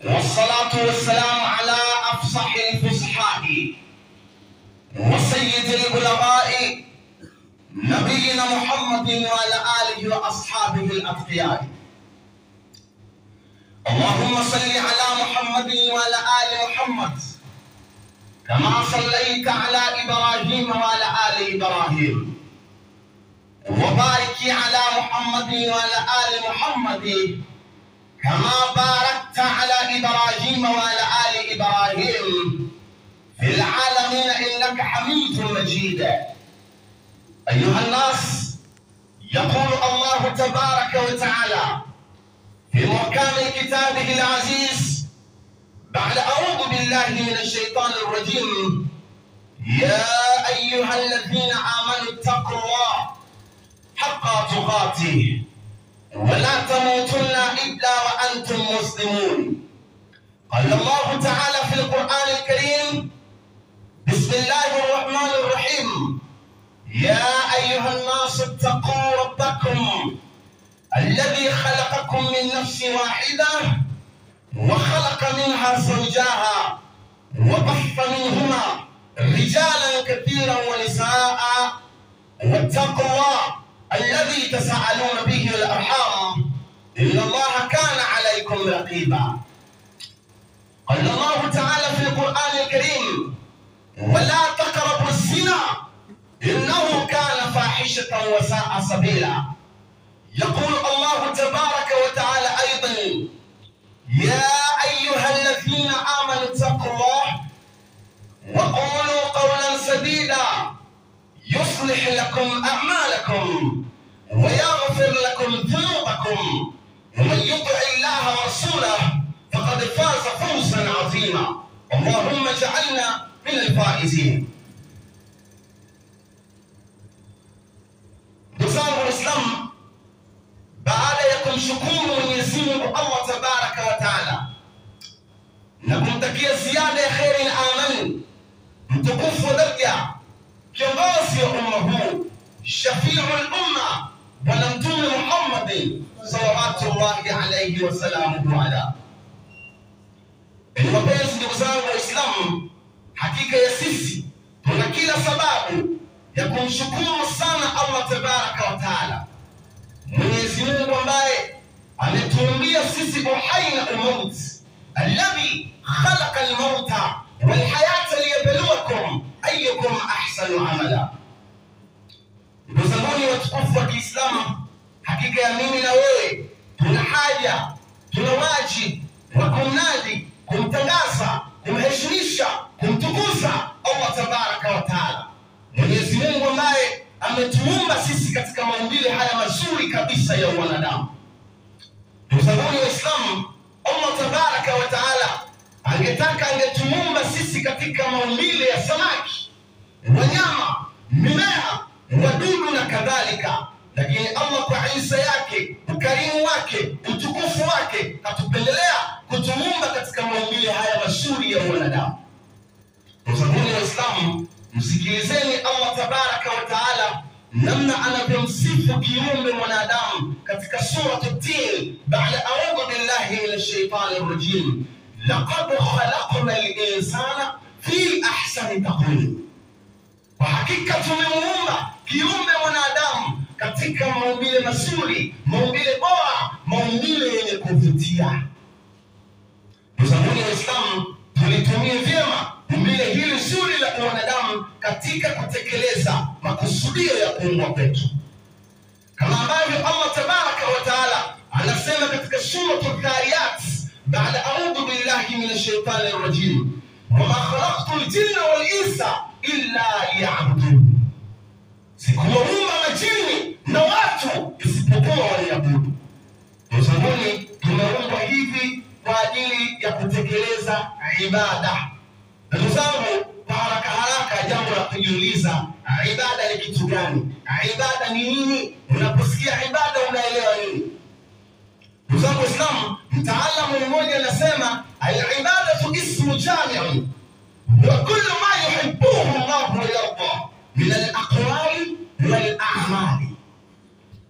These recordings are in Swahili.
والصلاة والسلام على أفصح الفصحاء وسيد البلغاء نبينا محمد وعلى آله وأصحابه الأتقياء. اللهم صل على محمد وعلى آل محمد كما صليت على إبراهيم وعلى آل إبراهيم، وبارك على محمد وعلى آل محمد كما باركت على إبراهيم وعلى آل إبراهيم في العالمين إنك حميد مجيد. أيها الناس، يقول الله تبارك وتعالى في محكم كتابه العزيز بعد أعوذ بالله من الشيطان الرجيم: يا أيها الذين آمنوا اتقوا الله حق تقاته ولا تموتن إلا وأنتم مسلمون. قال الله تعالى في القرآن الكريم: بسم الله الرحمن الرحيم: يا أيها الناس اتقوا ربكم الذي خلقكم من نفس واحدة وخلق منها زوجها وبث منهما رجالا كثيرا ونساء واتقوا الله الذي تساءلون به والأرحام إن الله كان عليكم رقيبا. قال الله تعالى في القرآن الكريم: ولا تقربوا الزنا إنه كان فاحشة وساء سبيلا. يقول الله تبارك وتعالى أيضا: يا أيها الذين آمنوا اتقوا الله وقولوا قولا سديدا يصلح لكم أعمالكم ويغفر لكم ذنوبكم ومن يطع الله ورسوله فقد فاز فوزا عظيما. اللهم اجعلنا من الفائزين. Ndugu zangu Waislamu, baada ya kumshukuru Mwenyezi Mungu Allah Tabaraka wa Taala na kumtakia ziada ya kheri na amani mtukufu wa daraja kiongozi wa umma huu, shafi'ul umma, Bwana Mtume Muhammad sallallahu alayhi wa sallam ala. Wapenzi ndugu zangu Waislamu, hakika ya sisi tuna kila sababu ya kumshukuru sana Allah Tabaraka wa Taala, Mwenyezi Mungu ambaye ametuumbia sisi uhai na umauti, alladhi khalaqa al-mauta wal hayata liyabluwakum ayyukum ahsanu amala. Ndugu zangu watukufu wa Kiislamu, hakika ya mimi na wewe tuna haja, tuna wajibu wa kumnadi, kumtangaza, kumheshimisha, kumtukuza Allah Tabaraka wa Taala, Mwenyezi Mungu ambaye ametuumba sisi katika maumbile haya mazuri kabisa ya wanadamu. Ndugu zangu Waislamu, Allah Tabaraka wa Taala angetaka angetuumba sisi katika maumbile ya samaki, wanyama, mimea, wadudu na kadhalika, lakini Allah kwa Isa yake, ukarimu wake, utukufu wake, katupendelea kutuumba katika maumbile haya mazuri ya wanadamu. Ndugu zangu Waislamu, msikilizeni Allah Tabaraka wa Taala namna anavyomsifu kiumbe mwanadamu katika sura At-Tin baada a'udhu billahi minash shaitani rajim: laqad khalaqna al-insana fi ahsani taqwim. Kwa hakika tumemuumba kiumbe mwanadamu katika maumbile mazuri, maumbile bora, maumbile yenye kuvutia. Ndugu zangu Waislamu, tulitumie vyema umbile hili zuri la wanadamu katika kutekeleza makusudio ya kuumbwa kwetu, kama ambavyo Allah Tabaraka wa Taala anasema katika sura Adh-Dhariyat baada a'udhu billahi minash shaitani rajim: wama khalaqtul jinna wal insa illa liya'budun. Sikuwaumba majini na watu isipokuwa waniabudu. Ndugu zangu, tumeumbwa hivi kwa ajili ya kutekeleza ibada. Ndugu zangu, kwa haraka haraka jambo la kujiuliza, ibada ni kitu gani? Ibada ni nini? Unaposikia ibada unaelewa nini? Ndugu zangu Waislamu, mtaalamu mmoja anasema al-ibadatu ismu jami'un wa kullu ma yuhibbuhu Allah wa yarda min al-aqwali wal a'mali.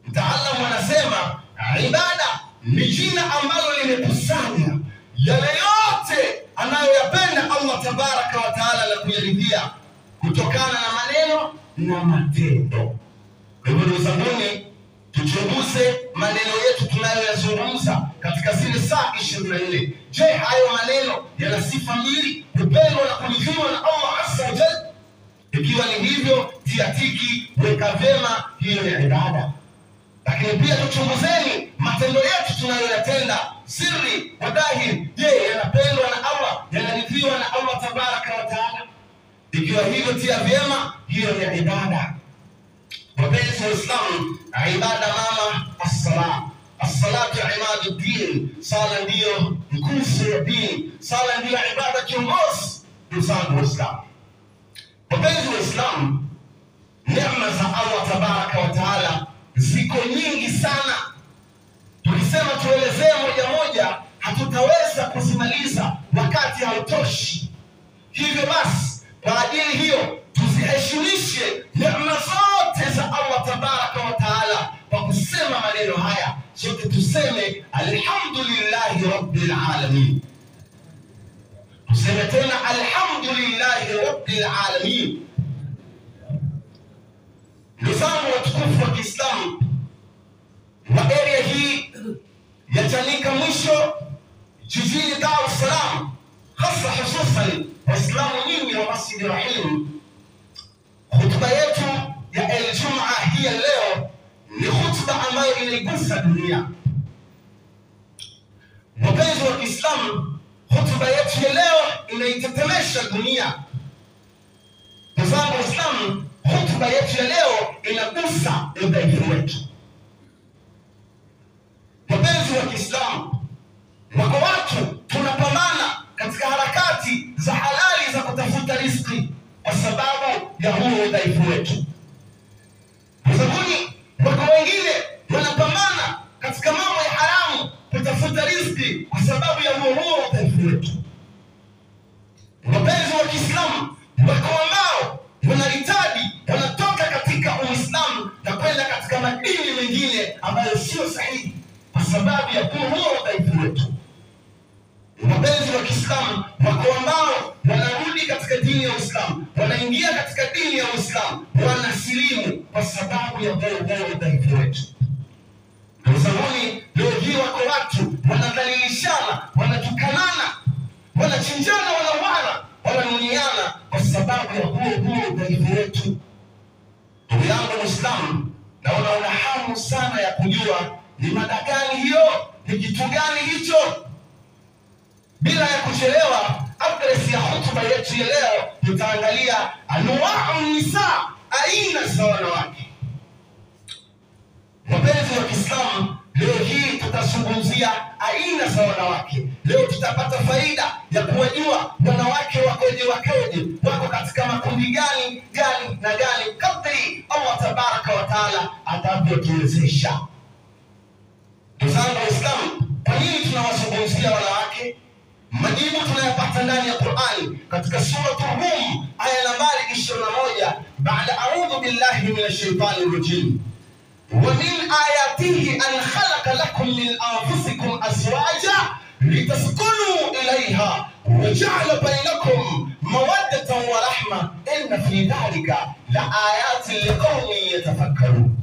Mtaalamu anasema ibada ni jina ambalo limekusanya yale Allah tabaraka wa taala na kuyaridhia kutokana na maneno na matendo. Kwa hivyo ndugu zangu, tuchunguze maneno yetu tunayoyazungumza katika zile saa 24. Je, hayo maneno yana sifa mbili, kupendwa na kuridhiwa na Allah azza wa jalla? Ikiwa ni hivyo, tia tiki, weka vyema, hiyo ni ibada. Lakini pia tuchunguzeni matendo yetu tunayoyatenda, siri na dhahiri. Je, yanapendwa na Allah, yanaridhiwa na Allah tabaraka wa taala? Ikiwa hivyo, tia vyema, hiyo ni ibada. Wapenzi wa Islam, ibada mama as-sala. As-salatu imaduddin, sala ndiyo nguzo ya dini, sala ndiyo ibada kiongozi. Ndugu zangu wa Islam, wapenzi wa Islam, neema za Allah tabaraka wa taala ziko nyingi sana. Tukisema tuelezee moja moja, hatutaweza kuzimaliza, wakati hautoshi. Hivyo basi, kwa ajili hiyo tuziheshimishe neema zote za Allah tabaraka wa taala kwa kusema maneno haya. Sote tuseme alhamdulillahi rabbil alamin. Tuseme tena alhamdulillahi rabbil alamin. Ndugu zangu watukufu wa Kiislamu, wa area hii ya Chanika mwisho jijini Dar es Salaam, hasa hususan Waislamu nyingi wa Masjid Rahim, khutba yetu ya Ijumaa hii leo ni khutba ambayo inaigusa dunia. Wapenzi wa Kiislamu, khutba yetu ya leo inaitetemesha dunia. Ndugu zangu Waislamu, khutba yetu ya leo inagusa udhaifu wetu. Wapenzi wa Kiislamu, wako watu tunapambana katika harakati za halali za kutafuta riziki kwa sababu ya huo udhaifu wetu. Sabuni, wako wengine wanapambana katika mambo ya haramu kutafuta riziki kwa sababu ya huo udhaifu wetu. Wapenzi wa Kiislamu, wako ambao wanahitaji wanatoka katika Uislamu na kwenda katika madini mengine ambayo sio sahihi kwa sababu ya huo udhaifu wetu. Wapenzi wa Kiislamu, wako ambao wanarudi katika dini ya Uislamu, wanaingia katika dini ya Uislamu, wanasilimu kwa sababu ya huo udhaifu wetu. Ndugu zangu, leo hii wako watu wanadhalilishana, wanatukanana, wanachinjana, wanauana, wananuniana kwa sababu ya huo udhaifu wetu. Ndugu yangu Muislamu, naona una hamu sana ya kujua ni mada gani hiyo, ni kitu gani hicho. Bila ya kuchelewa, adresi ya hotuba yetu ya leo tutaangalia anwa'u nisa, aina za wanawake. Wapenzi wa Kiislamu, leo hii tutazungumzia aina za wanawake. Leo tutapata faida ya kuwajua wanawake wakoje, wako katika makundi gani na gani, kadri Allah tabaraka wa taala atavyotuwezesha. Ndugu zangu Waislamu, kwa nini tunawazungumzia wanawake? Majibu tunayapata ndani ya Qur'ani katika sura Rum aya nambari 21, baada a'udhu billahi minash shaitani rajim. Wa min ayatihi an khalaqa lakum min anfusikum azwaja litaskunu ilayha wa ja'ala bainakum mawaddatan wa rahma inna fi dhalika la ayatin liqaumin yatafakkarun.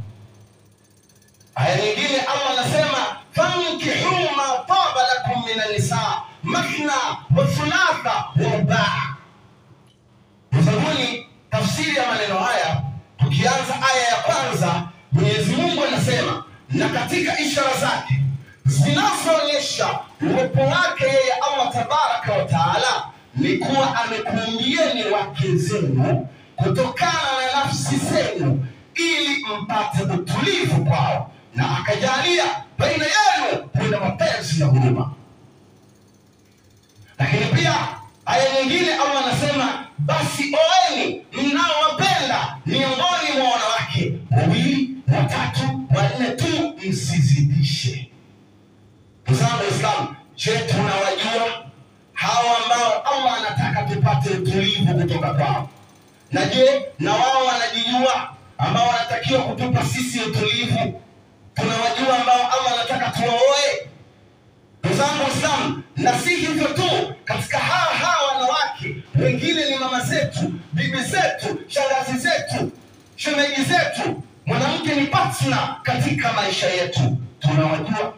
Aya nyingine Allah anasema fankihu ma taba lakum min an-nisa mathna wa thulatha wa ruba'. Mfahuni tafsiri ya maneno haya. Tukianza aya ya kwanza, Mwenyezi Mungu anasema, na katika ishara zake zinazoonyesha uwepo wake yeye Allah tabaraka wa taala ni kuwa amekuumbieni wake zenu kutokana na nafsi zenu ili mpate utulivu kwao, na akajalia baina yenu kuna mapenzi na huruma. Lakini pia aya nyingine Allah anasema, basi oeni mnaowapenda miongoni mwa wanawake, 2, 3, 4 tu, msizidishe. Ndugu zangu Waislamu, je, tunawajua hawa ambao Allah anataka tupate utulivu kutoka kwao? Na je, na wao wanajijua ambao wanatakiwa kutupa sisi utulivu? Tunawajua ambao Allah anataka tuwaoe? Ndugu zangu Waislamu, na si hivyo tu, katika hawa wanawake zetu, shangazi zetu, shemeji zetu. Mwanamke ni partner katika maisha yetu, tunawajua.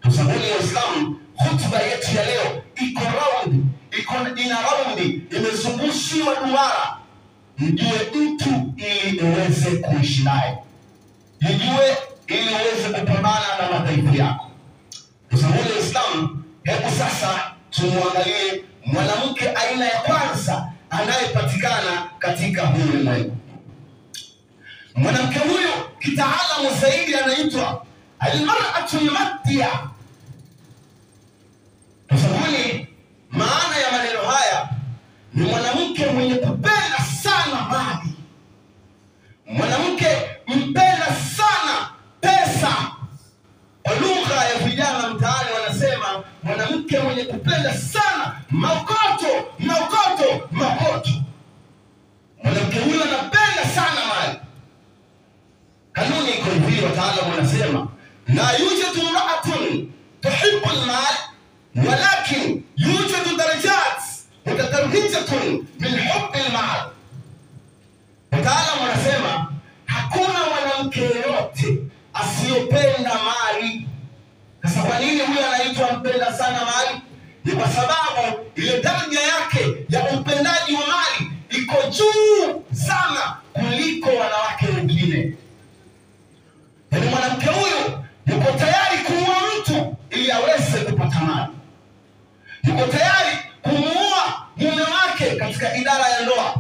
Tusabuni Waislamu, hotuba yetu ya leo ina raundi, imezungushiwa duara. Mjue mtu ili uweze kuishi naye, mjue ili uweze kupambana na madhaifu yako. Tusabuni Waislamu, hebu sasa tumwangalie mwanamke aina ya kwanza anayepatikana katika huu ulimwengu. Mwanamke huyo kitaalamu zaidi anaitwa al-mar'atu al-maddiya. Tusabuni maana ya maneno haya ni mwanamke mwenye kupenda sana mali, mwanamke mpenda sana pesa. Kwa lugha ya vijana mtaani wanasema mwanamke mwenye kupenda sana makoto. Mwanamke huyo anapenda sana mali. Kanuni iko hivi, wataalamu wanasema la yujadu imra'atun tuhibbu al-mal walakin yujadu darajat mutadarrijatun min hubbi al-mal. Wataalamu wanasema hakuna mwanamke yote asiyopenda mali. Sasa kwa nini huyo anaitwa mpenda sana mali? Ni kwa sababu ile daraja yake ya upendaji wa mali iko juu sana kuliko wanawake wengine. Yaani mwanamke huyu yuko tayari kuua mtu ili aweze kupata mali. Yuko tayari kumuua mume wake katika idara ya ndoa.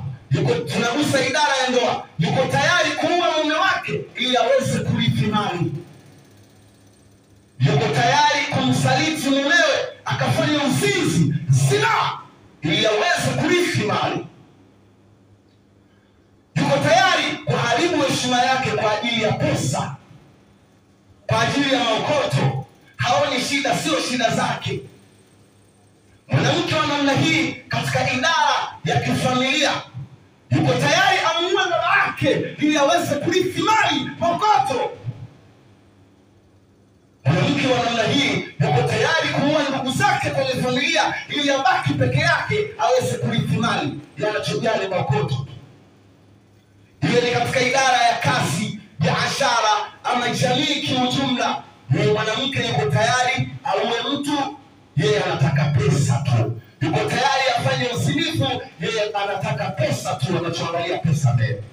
Tunagusa idara ya ndoa. Yuko tayari kuua mume wake ili aweze kurithi mali. Yuko tayari kumsaliti mumewe akafanya uzinzi, zina, ili aweze kurithi mali. Yuko tayari kuharibu heshima yake kwa ajili ya pesa, kwa ajili ya maokoto. Haoni shida, sio shida zake. Mwanamke wa namna hii katika idara ya kifamilia yuko tayari amuue baba yake ili aweze kurithi mali, maokoto. Mwanamke wa namna hii yuko tayari kuua ndugu zake kwenye familia ili abaki peke yake aweze kurithi mali, yanachojali maokoto. Hiyo ni katika idara ya kazi, biashara ama jamii kiujumla. Mwanamke yuko tayari auwe mtu, yeye anataka pesa tu. Yuko tayari afanye uzinifu, yeye anataka pesa tu, anachoangalia pesa mbele.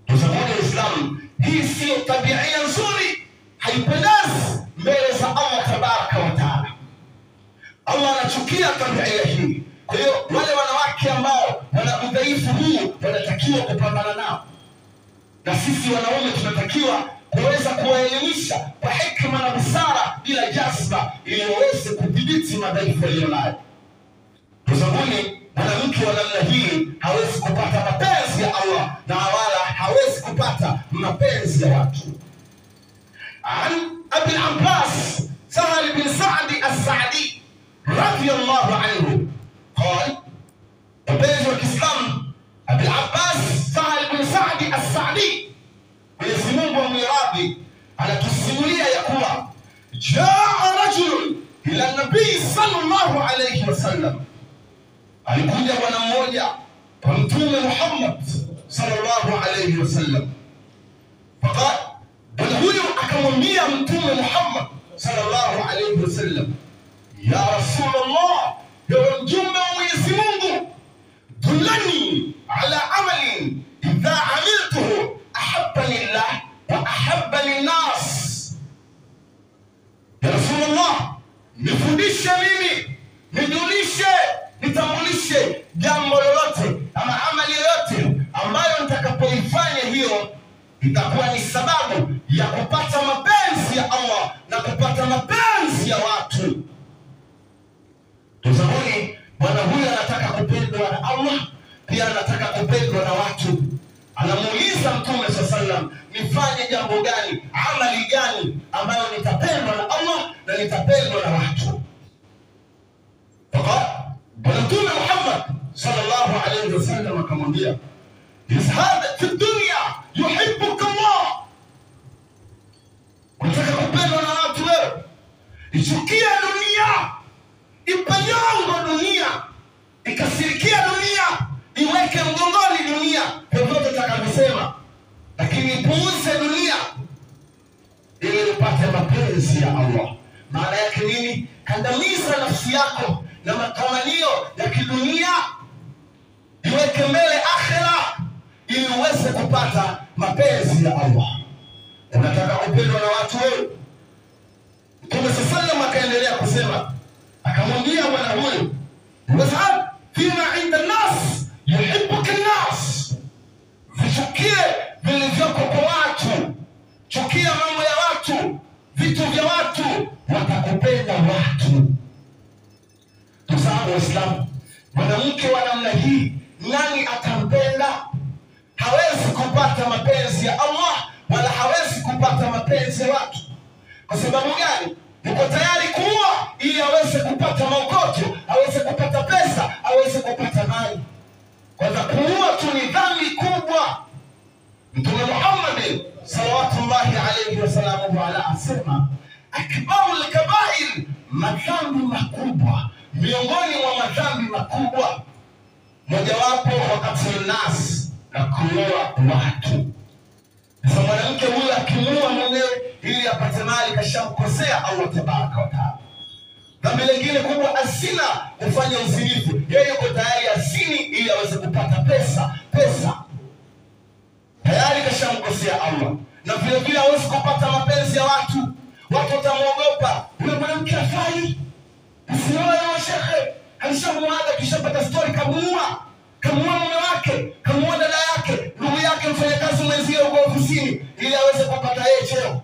Tuzamuni Uislamu, hii sio tabia nzuri, haipendezi mbele za Allah tabaraka wa taala. Allah anachukia tabia hii. Kwa hiyo wale wanawake ambao wana udhaifu huu wanatakiwa kupambana nao, na sisi wanaume tunatakiwa kuweza kuwaelimisha kwa hekima na busara bila jazba, ili waweze kudhibiti madhaifu yaliyonayo. Tuzamuni, mwanamke wa namna hii hawezi kupata mapenzi ya Allah na wala hawezi kupata mapenzi ya watu. An Abi Abbas Sahal bin Sa'd as-Sa'di radiyallahu anhu قال: مpenzi wa Kiislamu Abi Abbas Sahal bin Sa'd as-Sa'di, Mwenyezi Mungu amwiradhi, anatusimulia ya kuwa jaa rajul ila nabii sallallahu alayhi wasallam, alikuja bwana mmoja kwa Mtume Muhammad sallallahu alayhi wasallam. Faqala, bwana huyu akamwambia Mtume Muhammad sallallahu alayhi wasallam, ya Rasulullah, ya mjumbe wa Mwenyezi Mungu, dullani ala amalin idha amiltuhu ahabbani Allah wa ahabbani an-nas. Ya Rasulullah, nifundishe mimi, nijulishe, nitambulishe jambo lolote ama amali yoyote ambayo nitakapoifanya hiyo itakuwa ni sababu ya kupata mapenzi ya Allah na kupata mapenzi ya watu. Tuzamuni, bwana huyu anataka kupendwa na Allah, pia anataka kupendwa na watu. Anamuuliza Mtume sallam, nifanye jambo gani, amali gani ambayo nitapendwa na Allah na nitapendwa na watu? Bwana Mtume Muhammad sallallahu alayhi wasallam akamwambia, izhad fi dunya yuhibbuka Allah. Unataka kupendwa na watu wewe, ichukia dunia, ipanyongo dunia, ikasirikia dunia, iweke mgongoni mapenzi ya Allah. Maana yake nini? Kandamiza nafsi yako na matamanio ya kidunia, iweke mbele akhera ili uweze kupata mapenzi ya Allah. Unataka kupendwa na watu wewe? Mtume sallallahu akaendelea kusema, akamwambia bwana huyu, wazhab fima inda nas yuhibbuka nas, vichukie vilivyoko kwa watu, chukia mambo ya watu, vitu vya watu, watakupenda watu. Tuzama Waislamu, mwanamke wa namna hii nani atampenda? Hawezi kupata mapenzi ya Allah wala hawezi kupata mapenzi ya watu. Kwa sababu gani? Yuko tayari kuua ili aweze kupata maukoto, aweze kupata pesa, aweze kupata mali. Kwanza kuua tu ni dhambi kubwa. Mtume Muhammad sallallahu alayhi wasallam asema, akbarul kabair, madhambi makubwa, miongoni mwa madhambi makubwa mojawapo wakati nas, na kuua watu. Sasa mwanamke huyu akimuua mumewe ili apate mali, kashamkosea Allah tabaraka wa taala. Dhambi lingine kubwa, azina, kufanya uzinifu. Yeye yuko tayari azini ili aweze kupata pesa. Tayari kashamkosea Allah. Na vile vile hawezi kupata mapenzi ya watu. Watu watamuogopa, yule mwanamke afai, usioe yule shekhe, alishamuaga kishapata story, kamuua mume wake, kamuua dada yake, ndugu yake, mfanyakazi mwenzie huko ofisini, ili aweze kupata yeye cheo.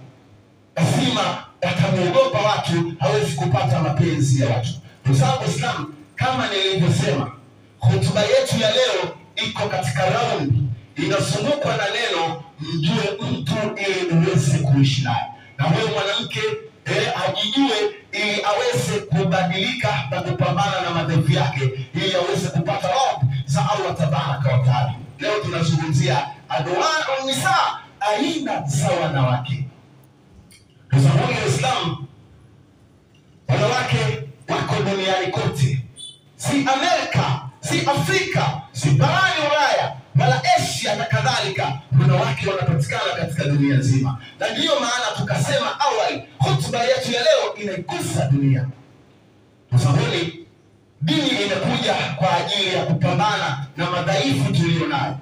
Lazima atamuogopa watu, hawezi kupata mapenzi ya watu. Ndugu zangu Waislamu, kama nilivyosema, hotuba yetu ya leo iko katika round, inazungukwa na neno mjue mtu ili uweze kuishi naye. Na huyo mwanamke ajijue ili aweze kubadilika na kupambana na madhaifu yake, ili aweze kupata radhi za Allah tabaraka wa taala. Leo tunazungumzia adwa'un nisa, aina za wanawake. Kwa sababu Uislamu, wanawake wako duniani kote, si Amerika, si Afrika, si barani Ulaya wala Asia na kadhalika. Wanawake wanapatikana katika dunia nzima, na ndiyo maana tukasema awali, hotuba yetu ya leo inaigusa dunia. Kwa sababu dini imekuja kwa ajili ya kupambana na madhaifu tulionayo.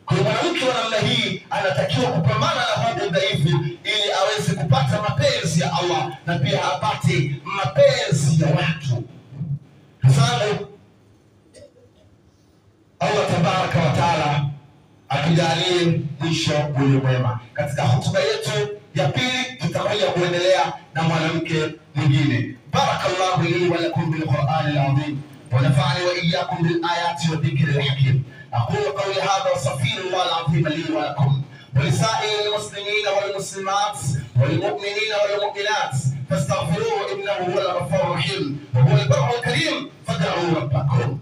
Kwa hiyo mwanamke wa namna hii anatakiwa kupambana na huo udhaifu ili aweze kupata mapenzi ya Allah na pia apate mapenzi ya watu. Sababu Allah tabaraka wa taala atujalie mwisho ulio mwema. Katika hotuba yetu ya pili tutakuja kuendelea na mwanamke mwingine. Barakallahu li wa lakum bil Qur'anil azim wa nafa'ani wa iyyakum bil ayati wa dhikril hakim. أقول قولي هذا وأستغفر الله العظيم لي ولكم ولسائر المسلمين والمسلمات والمؤمنين والمؤمنات فاستغفروه إنه هو الغفور الرحيم وهو البر الكريم فادعوا ربكم.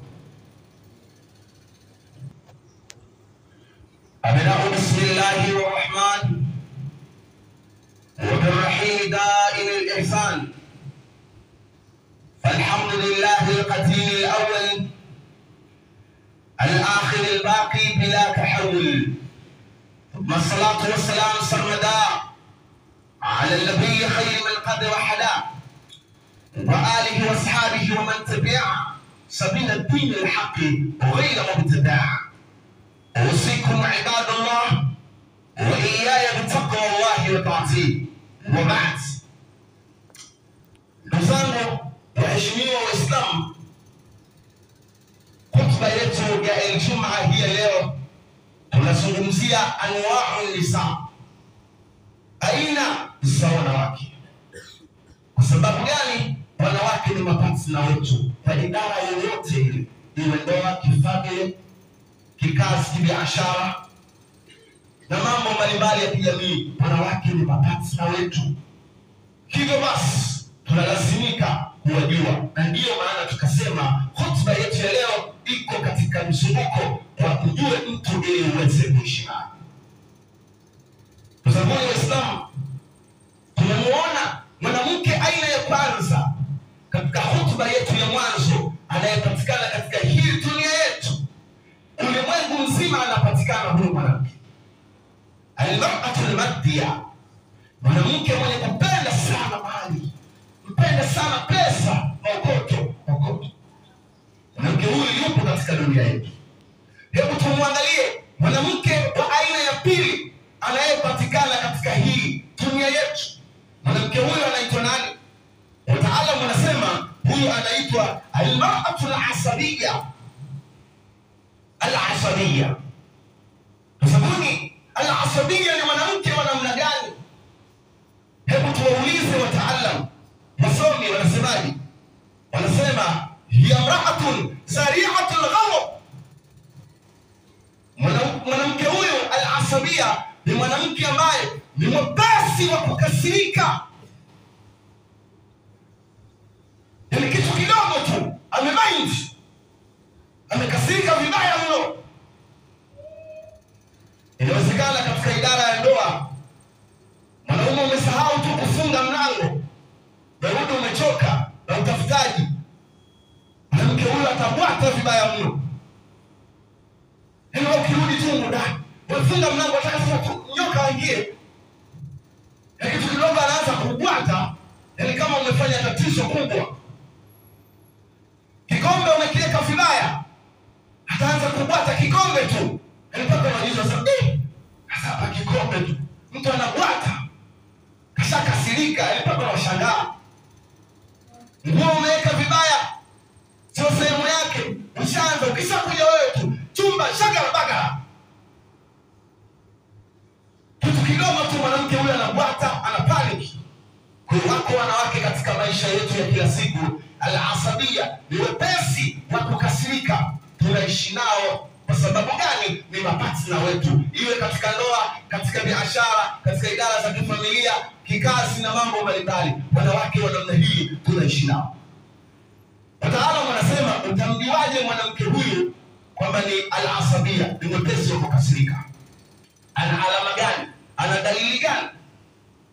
أبناء بسم الله الرحمن وبالرحيم دائم الإحسان، فالحمد لله القديم الأول الآخر الباقي بلا تحول، ثم الصلاة والسلام سرمدا على النبي خير من قد وحدا وآله وأصحابه ومن تبع سبيل الدين الحق غير مبتدع. أوصيكم عباد الله وإياي بتقوى الله وطاعته. وبعد، نزانو waheshimiwa Waislamu, hotuba yetu ya Ijumaa hii leo tunazungumzia anwa'un nisa, aina za wanawake. Kwa sababu gani? Wanawake ni mapatina wetu kwa idara yoyote ile, iwe ndoa, kifamilia, kikazi, kibiashara na mambo mbalimbali ya kijamii. Wanawake ni mapatina wetu, hivyo basi tunalazimika kuwajua, na ndiyo maana tukasema hotuba yetu ya leo iko katika mzunguko kwa kujue mtu ili uweze kuishi naye. Kwa sababu Waislamu, tumemuona mwanamke aina ya kwanza katika hotuba yetu ya mwanzo anayepatikana katika hii dunia yetu. Ulimwengu mzima anapatikana huyu mwanamke, al-mar'atu al-maddiya, mwanamke mwenye kupenda sana yupo katika dunia yetu. Hebu tumwangalie mwanamke wa aina ya pili anayepatikana katika hii dunia yetu. Mwanamke huyo anaitwa nani? Wataalamu wanasema huyu anaitwa al-mar'atu al-asabiyya. Al-asabiyya. Sabuni al-asabiyya ni mwanamke wa namna gani? Hebu tuwaulize wataalamu. Wasomi wanasemaje? Wanasema hiya imra'atun sari'atul ghadab. Mwanamke huyu al-asabiyya ni mwanamke ambaye ni mwepesi wa kukasirika. Ni kitu kidogo tu amemind, amekasirika vibaya mno. Inawezekana katika idara ya ndoa mwanaume umesahau tu kufunga mlango, Daudi umechoka na utafutaji, mwanamke huyu atabwata vibaya mno. Hilo ukirudi tu muda umefunga mlango, atakasema tu nyoka aingie, na kitu kidogo anaanza kubwata, yani kama umefanya tatizo kubwa. Kikombe umekiweka vibaya, ataanza kubwata kikombe tu, yani mpaka unajua sasa sasa hapa kikombe tu mtu anabwata, kashakasirika, yani mpaka unashangaa. Nguo umeweka vibaya, sio sehemu yake, ushaanza ukishakuja wewe tu chumba shagala bagala, kitu kidogo tu mwanamke huyu anabwata, ana panic. Kwa hiyo wako wanawake katika maisha yetu ya kila siku al-asabiyya, ni wepesi wa kukasirika. Tunaishi nao kwa sababu gani? Ni mapartner wetu, iwe katika ndoa, katika biashara, katika idara za kifamilia, kikazi na mambo mbalimbali. Wanawake wa namna hii tunaishi nao. Wataalamu wanasema utamjuaje mwanamke huyu kwamba ni al-asabiyya, ni mwepesi wa kukasirika? Ana alama gani? Ana dalili gani?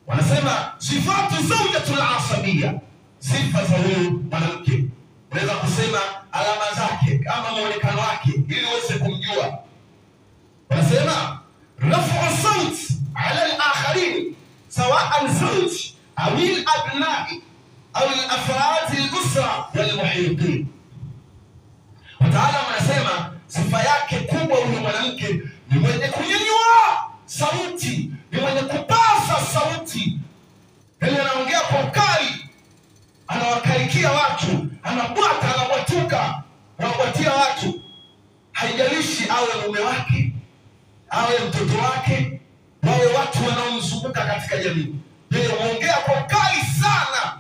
Wanasema sifatu zawjatul asabiyya, sifa za huyu mwanamke. Unaweza kusema alama zake kama muonekano wake ili uweze kumjua. Wanasema rafu sawt ala al-akharin sawa'an zawj au al-abna'i au al-afrad al-usra wal-muhitin. Wataalamu wanasema sifa yake kubwa huyu mwanamke ni mwenye kunyanyua sauti, ni mwenye kupaza sauti. Yeye anaongea kwa ukali, anawakalikia watu, anabwata, anabwatuka, anabwatia watu. Haijalishi awe mume wake, awe mtoto wake, wawe watu wanaomzunguka katika jamii, yeye huongea kwa ukali sana.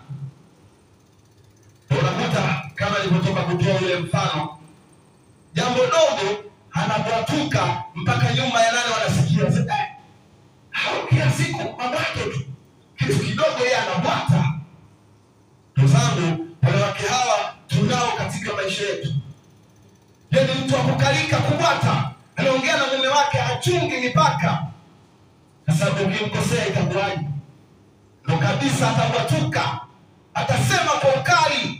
Unakuta kama nilipotoka kutoa ule mfano, jambo dogo anabwatuka mpaka nyumba ya nane wanasikia. Hao kila siku mabwato tu, kitu kidogo yeye anabwata. Ndugu zangu, wanawake hawa tunao katika maisha yetu. Yeye mtu akukalika kubwata, anaongea na mume wake, hachungi mipaka. Sasa ukimkosea itakuwaje? Ndio kabisa atabwatuka, atasema kwa ukali.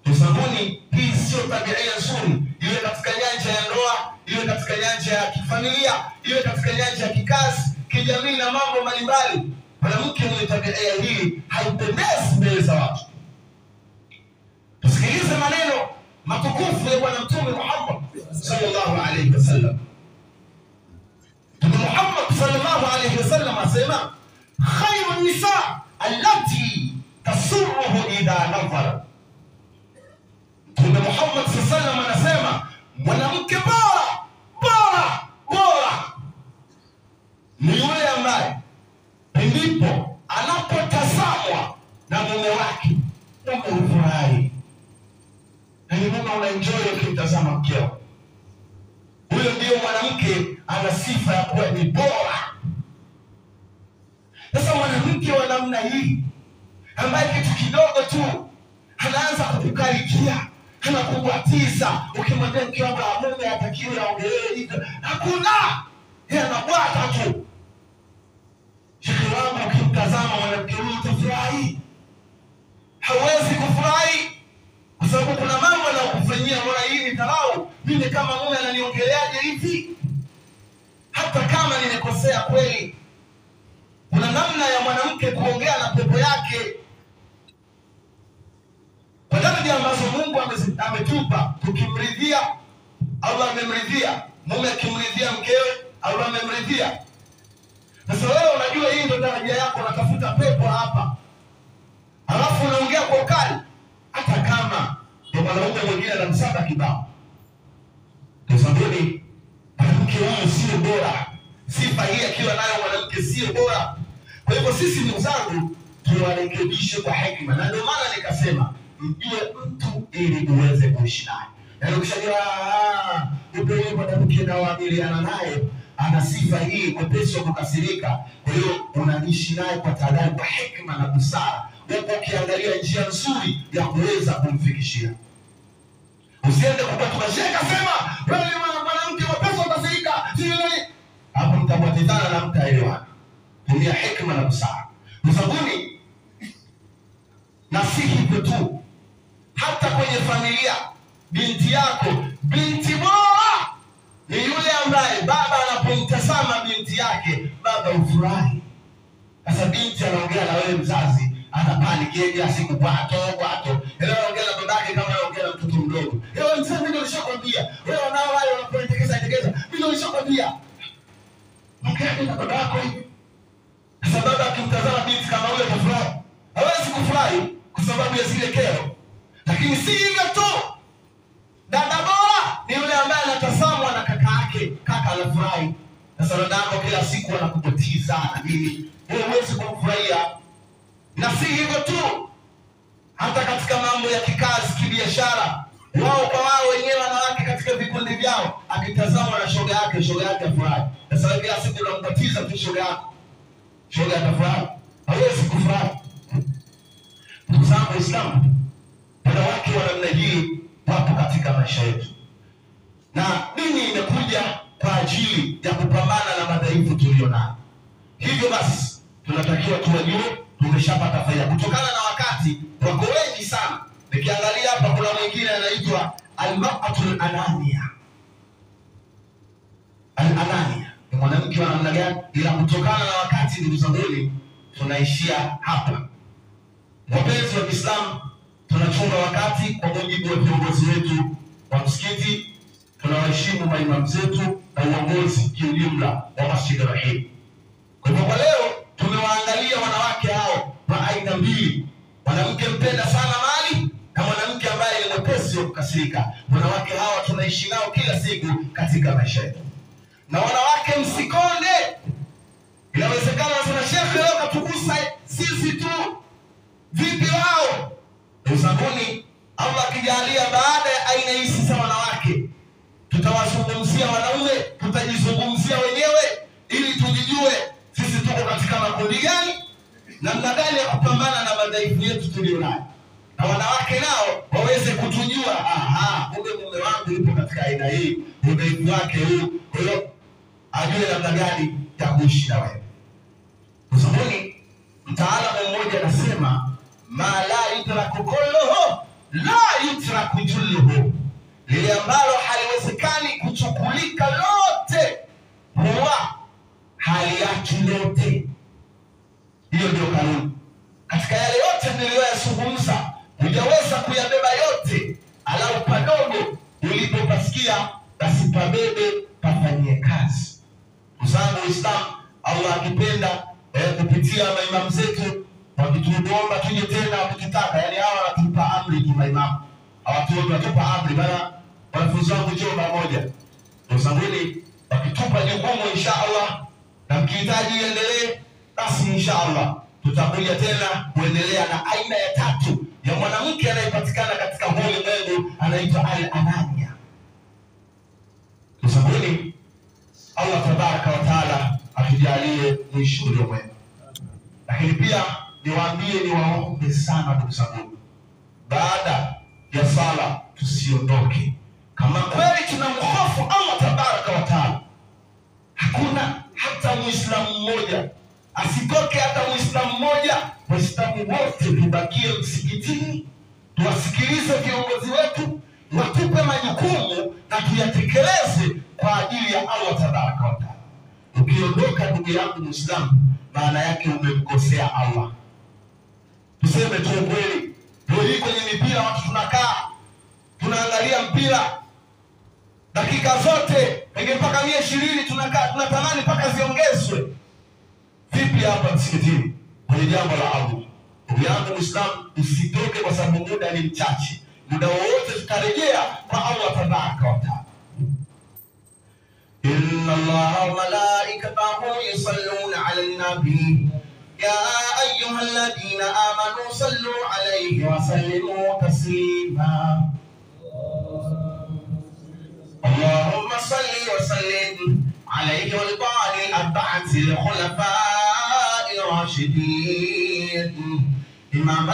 Tusabuni, hii sio tabia nzuri, iwe katika nyanja ya ndoa, iwe katika nyanja ya kifamilia, iwe katika nyanja ya kikazi, kijamii na mambo mbalimbali. Mwanamke mwenye tabia hii haipendezi mbele za watu. Tusikilize maneno matukufu ya Bwana Mtume Muhammad sallallahu alayhi wasallam. Mtume Muhammad sallallahu alayhi wasallam asema khairu nisa allati tasurruhu idha nadhara. Mtume Muhammad sallallahu alayhi wasallam anasema mwanamke bora ni yule ambaye ndipo anapotazamwa na mume wake unafurahi, na ni mume unaenjoy ukimtazama mkeo. Huyo ndio mwanamke ana sifa ya kuwa ni bora. Sasa mwanamke wa namna hii ambaye kitu kidogo tu anaanza kukukarikia, anakubwatiza, ukimwambia mke wangu mume hatakiwi aongelee hivyo, hakuna, yeye anabwata tu. Shekhi wangu, ukimtazama mwanamke huyu utafurahi. Hawezi kufurahi kwa sababu kuna mambo anayokufanyia, mbona hii ni dharau, mimi kama mume ananiongeleaje hivi? Hata kama nimekosea kweli, kuna namna ya mwanamke kuongea na pepo yake. Kwa tabia ambazo Mungu ametupa, tukimridhia Allah amemridhia. Mume akimridhia mkewe Allah amemridhia. Sasa wewe unajua hii ndio daraja yako, unatafuta pepo hapa, alafu unaongea kwa ukali, hata kama ndio mwanaume mwingine anamsaba kibao. Kwa sababu mwanamke huyu sio bora, sifa hii akiwa nayo mwanamke sio bora. Kwa hivyo sisi ndugu zangu tuwarekebishe kwa hekima, na ndio maana nikasema mjue mtu ili uweze kuishi naye. Na ukishajua yule mwanamke na waamiliana naye ana sifa hii, mwepesi wa kukasirika, kwa hiyo unaishi naye kwa tahadhari, kwa hekima na busara, huku ukiangalia njia nzuri ya kuweza kumfikishia. Usiende kupata shaka sema wewe ni mwanamke mwepesi wa kukasirika, hapo mtapotezana na mtaelewana. Tumia hekima na busara. Msabuni nasihi hivyo tu, hata kwenye familia, binti yako, binti bora ni yule ambaye baba anapomtazama binti yake, baba ufurahi. Sasa binti anaongea na wewe mzazi, anapaniki ya siku kwato. Leo anaongea na babake kama anaongea na mtoto mdogo. Leo mzee, mimi nilishakwambia, wewe nao wale wanapotekeza, mimi nilishakwambia. Ongea na babako hivi. Sasa baba akimtazama binti kama yule atafurahi? Hawezi kufurahi kwa sababu ya zile kero. Lakini si hivyo tu. Dada bora ni yule ambaye anatazamwa na kaka yake, kaka anafurahi. Sasa dada yako kila siku anakupotiza na nini, wewe huwezi kumfurahia. Na si hivyo tu, hata katika mambo ya kikazi, kibiashara, wao kwa wao wenyewe wanawake katika vikundi vyao, akitazamwa na shoga yake afurahi. Sasa kila siku unampatiza tu shoga yako, shoga atafurahi? Hawezi kufurahi. Ndugu zangu Waislamu, wanawake wa namna hii wapo katika maisha yetu, na dini imekuja kwa ajili ya kupambana na madhaifu tulionayo. Hivyo basi tunatakiwa tuwajue, tumeshapata faida kutokana na wakati wako wengi sana. Nikiangalia hapa kuna mwingine anaitwa al-mar'atul anania. Al-anania ni mwanamke wa namna gani? Ila kutokana na wakati, ndugu zangu, tunaishia hapa. Wapenzi wa Kiislamu, tunachunga wakati kwa mujibu wa viongozi wetu wa msikiti, tunawaheshimu maimamu zetu na uongozi kiujumla wa Masjid Rahim. Kwa hivyo kwa leo tumewaangalia wanawake hao wa aina mbili, mwanamke mpenda sana mali na mwanamke ambaye ni mwepesi wa kukasirika. Wanawake hawa tunaishi nao kila siku katika maisha yetu. Na wanawake msikonde, inawezekana sana shekhe leo katugusa sisi tu, vipi wao? Usabuni Allah akijalia baada ya aina hizi za wanawake, tutawazungumzia wanaume, tutajizungumzia wenyewe ili tujijue sisi tuko katika makundi gani, namna gani ya kupambana na madhaifu yetu tulionayo, na wanawake nao waweze kutujua, kumbe mume wangu yupo katika aina hii, udhaifu wake huu, kwa hiyo ajue namna gani ya kuishi na wewe. Usabuni mtaalamu mmoja anasema ma la yutraku kulluhu la yutraku julluhu, lile ambalo haliwezekani kuchukulika lote huwa haliachi lote. Hiyo ndio kanuni. Katika yale yote niliyoyazungumza, hujaweza kuyabeba yote, alau padogo ulipopasikia, basi pabebe, pafanyie kazi. Mzangu Islam, Allah akipenda kupitia maimamu zetu wakituomba tuje tena, wakitutaka, yani hawa wanatupa amri tu maimamu, hawatuomba, wanatupa amri. Bana wanafunzi wangu njoo pamoja, usanguli wakitupa jukumu inshallah, na mkihitaji iendelee, basi inshallah tutakuja tena kuendelea na aina ya tatu ya mwanamke anayepatikana katika ulimwengu, anaitwa al-anania. Usanguli Allah tabaraka wa taala atujalie mwisho mwema. Lakini pia niwaambie, niwaombe sana ndugu zangu, baada ya sala tusiondoke. Kama kweli tunamhofu Allah tabaraka wa taala, hakuna hata Muislamu mmoja asitoke, hata Muislamu mmoja. Waislamu wote tubakie msikitini, tuwasikilize viongozi wetu, watupe majukumu na tuyatekeleze kwa ajili ya Allah tabaraka wa taala. Ukiondoka ndugu yangu Muislamu, maana yake umemkosea Allah. Tuseme tu kweli, Ndio kwenye mipira watu tunakaa tunaangalia mpira dakika zote, pengine mpaka 120 tunakaa tunatamani mpaka ziongezwe. Vipi hapa msikitini kwenye jambo la Allah? Ndugu yangu Muislamu, usitoke kwa sababu muda ni mchache. Muda wote tutarejea kwa Allah tabaraka wa taala. Inna Allaha wa malaikatahu yusalluna 'alan nabi ya ayyuhalladhina amanu sallu 'alayhi wa sallimu taslima. Allahumma salli wa sallim 'alayhi wa ali arba'ati al-khulafa'i ar-rashidin. Imam